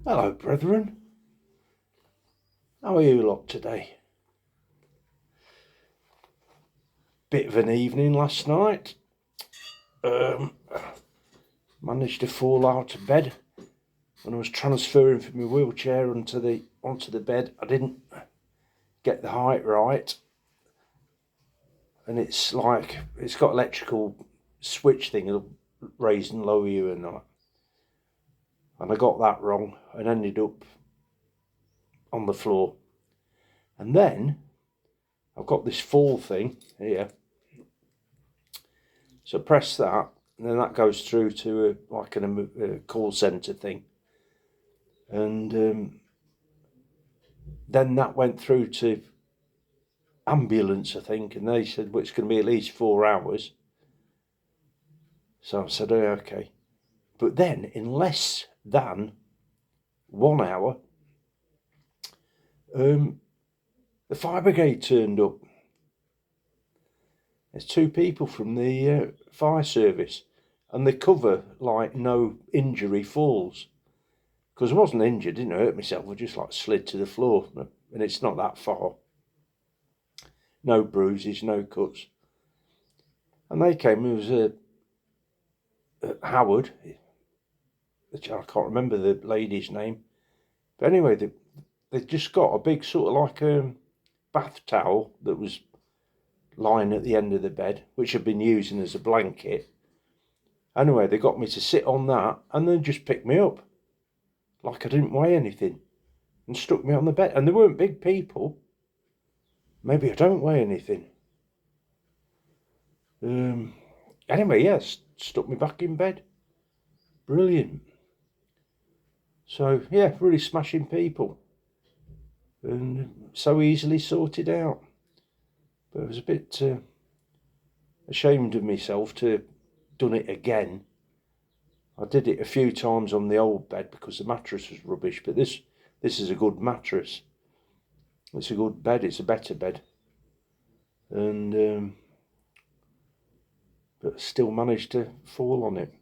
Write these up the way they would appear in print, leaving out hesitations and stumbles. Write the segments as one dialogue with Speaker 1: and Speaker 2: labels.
Speaker 1: Hello, brethren. How are you lot today? Bit of an evening last night. Managed to fall out of bed when I was transferring from my wheelchair onto the bed. I didn't get the height right, and it's got electrical switch thing, it'll raise and lower you and that. And I got that wrong and ended up on the floor. And then I've got this fall thing here. So press that, and then that goes through to a call centre thing. And then that went through to ambulance, I think, and they said, well, it's going to be at least 4 hours. So I said, oh, okay. But then, in less than 1 hour, the fire brigade turned up. There's 2 people from the fire service, and they cover like no injury falls. Because I wasn't injured, didn't hurt myself, I just slid to the floor, and it's not that far. No bruises, no cuts. And they came, it was Howard, which I can't remember the lady's name. But anyway, they just got a big sort of bath towel that was lying at the end of the bed, which had been using as a blanket. Anyway, they got me to sit on that and then just picked me up like I didn't weigh anything and stuck me on the bed. And they weren't big people. Maybe I don't weigh anything. Anyway, yes, stuck me back in bed. Brilliant. So, yeah, really smashing people. And so easily sorted out. But I was a bit ashamed of myself to have done it again. I did it a few times on the old bed because the mattress was rubbish, but this is a good mattress. It's a good bed, it's a better bed. And but still managed to fall on it.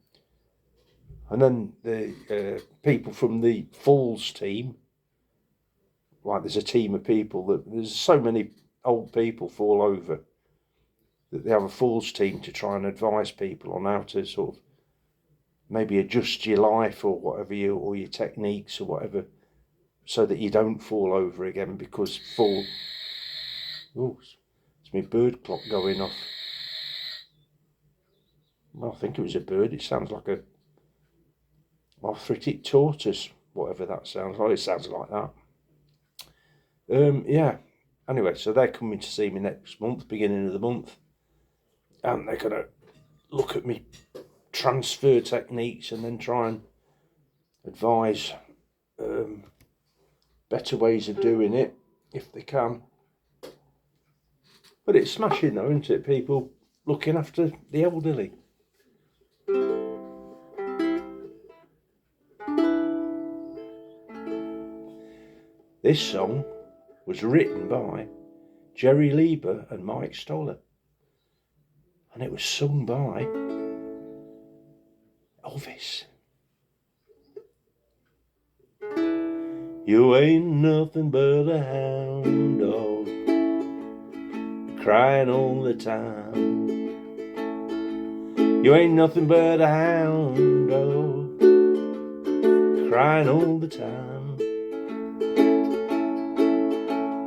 Speaker 1: And then the people from the falls team, there's a team of people there's so many old people fall over that they have a falls team to try and advise people on how to sort of maybe adjust your life or whatever or your techniques or whatever, so that you don't fall over again, because oh, it's my bird clock going off. Well, I think it was a bird. It sounds like a arthritic tortoise, whatever that sounds like. It sounds like that. Yeah. Anyway, so they're coming to see me next month, beginning of the month. And they're going to look at me transfer techniques and then try and advise better ways of doing it, if they can. But it's smashing though, isn't it? People looking after the elderly. This song was written by Leiber and Mike Stoller, and it was sung by Elvis. You ain't nothing but a hound dog, crying all the time. You ain't nothing but a hound dog, crying all the time.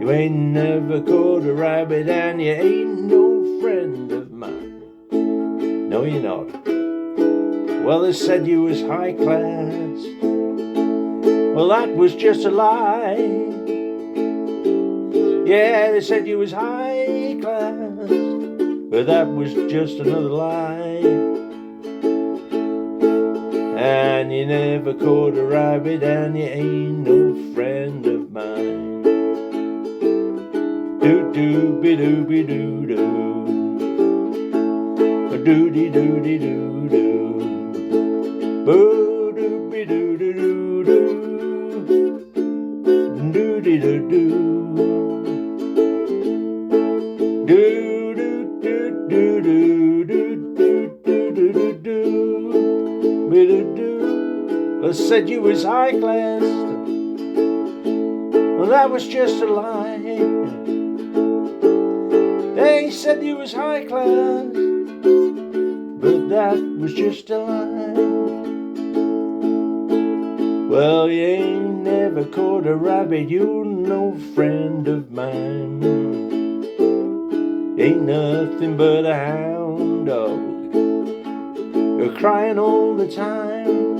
Speaker 1: You ain't never caught a rabbit, and you ain't no friend of mine. No, you're not. Well, they said you was high class. Well, that was just a lie. Yeah, they said you was high class, but that was just another lie. And you never caught a rabbit, and you ain't no friend of mine. Do-do-be-do-be-do-do, do-de-do-de-do-do, boo-do-be-do-do-do-do, do-de-do-do, do-do-do-do-do-do-do-do-do-do-do. Let's say said you was high class. Well, that was just a lie. They said you was high class, but that was just a lie. Well, you ain't never caught a rabbit, you're no friend of mine. Ain't nothing but a hound dog, you're crying all the time.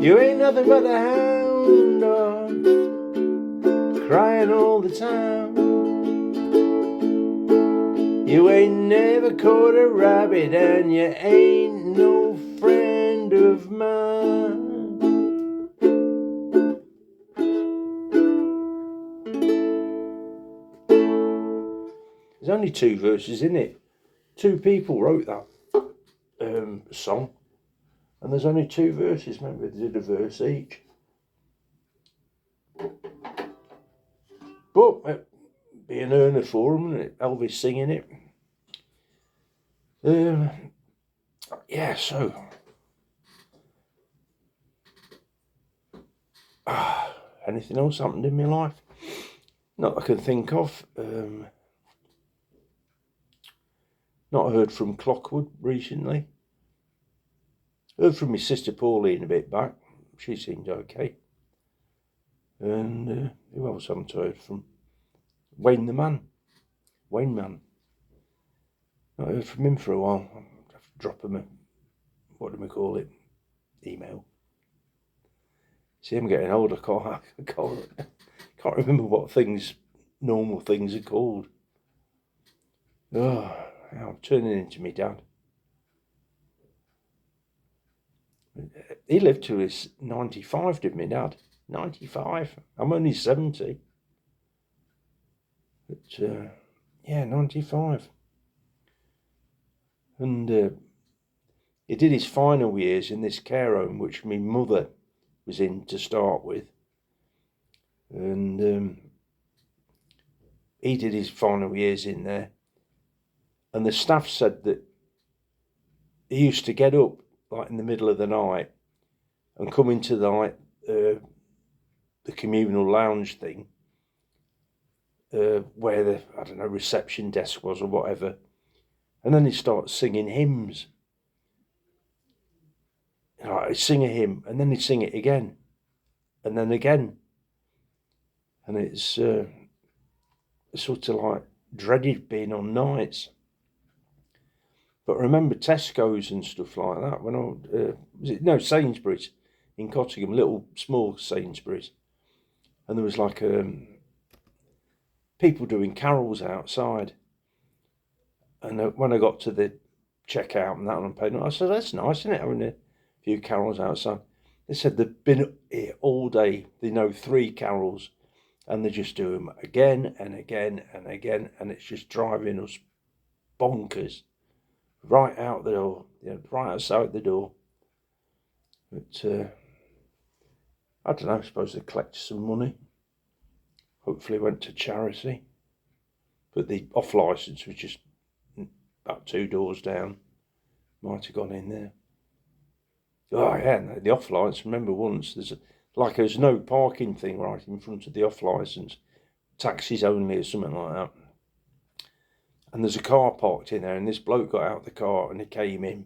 Speaker 1: You ain't nothing but a hound dog, crying all the time. You ain't never caught a rabbit, and you ain't no friend of mine. There's only 2 verses in it. 2 people wrote that song, and there's only 2 verses. Maybe they did a verse each. But it'd be an earner for them, wouldn't it? Elvis singing it. Yeah, so anything else happened in my life? Not I can think of. Not heard from Clockwood recently. Heard from my sister Pauline a bit back. She seemed okay. And who else haven't heard from? Wayne the Man. Wayne Man. Not heard from him for a while. I'll have to drop him a, what do we call it? Email. See, I'm getting old. I can't remember what things, normal things are called. Oh, I'm turning into my dad. He lived till his 95, did my dad? 95. I'm only 70. But, yeah, 95. And he did his final years in this care home, which my mother was in to start with. And he did his final years in there. And the staff said that he used to get up like in the middle of the night and come into the communal lounge thing, where the, I don't know, reception desk was or whatever. And then he'd start singing hymns. Like, he'd sing a hymn and then he'd sing it again. And then again. And it's sort of like dreaded being on nights. But I remember Tesco's and stuff like that when I Sainsbury's in Cottingham, little small Sainsbury's, and there was like people doing carols outside. And when I got to the checkout and that, and I'm paying, I said, "That's nice, isn't it, having a few carols outside?" They said they've been here all day. They know 3 carols, and they just do them again and again and again, and it's just driving us bonkers. Right out the door, right outside the door. But I don't know, I suppose they collected some money. Hopefully went to charity. But the off licence was just about 2 doors down. Might have gone in there. Oh yeah, the off licence, remember once, there's no parking thing right in front of the off licence. Taxis only or something like that. And there's a car parked in there, and this bloke got out of the car and he came in,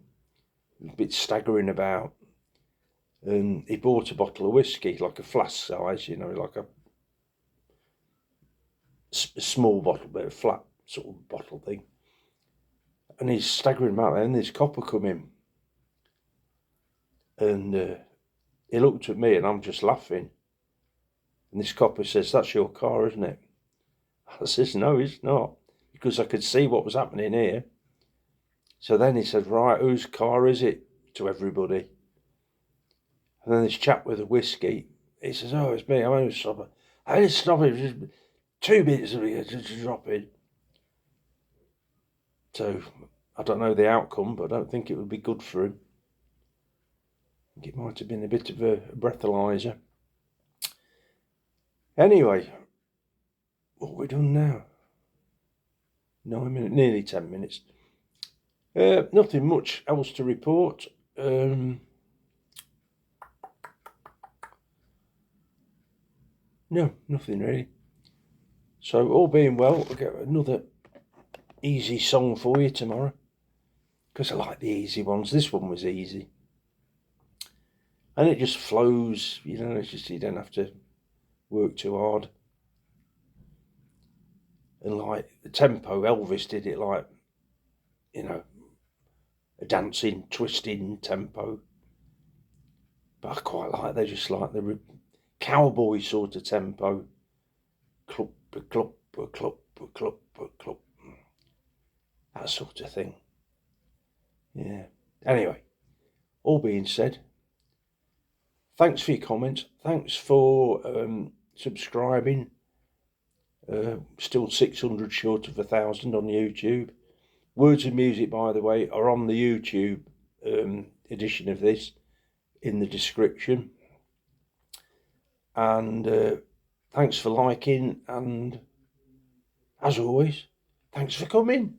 Speaker 1: a bit staggering about, and he bought a bottle of whiskey, like a flask size, like a small bottle, but a flat sort of bottle thing. And he's staggering about there, and this copper come in, and he looked at me, and I'm just laughing. And this copper says, "That's your car, isn't it?" I says, "No, it's not," because I could see what was happening here. So then he said, "Right, whose car is it?" to everybody. And then this chap with the whiskey, he says, "Oh, it's me, I'm only stopping. I didn't stop it, just 2 minutes of it to drop in." So I don't know the outcome, but I don't think it would be good for him. I think it might have been a bit of a breathalyzer. Anyway, what have we done now? 9 minutes, nearly 10 minutes. Nothing much else to report. No, nothing really. So all being well, I'll get another easy song for you tomorrow, because I like the easy ones. This one was easy, and it just flows. You know, it's just you don't have to work too hard. And like the tempo, Elvis did it like, you know, a dancing, twisting tempo. But I quite like, they just like the cowboy sort of tempo. Clup, clup, clup, clup, clup. That sort of thing. Yeah. Anyway, all being said, thanks for your comments. Thanks for subscribing. Still 600 short of 1,000 on YouTube. Words and music, by the way, are on the YouTube edition of this in the description. And thanks for liking, and as always, thanks for coming.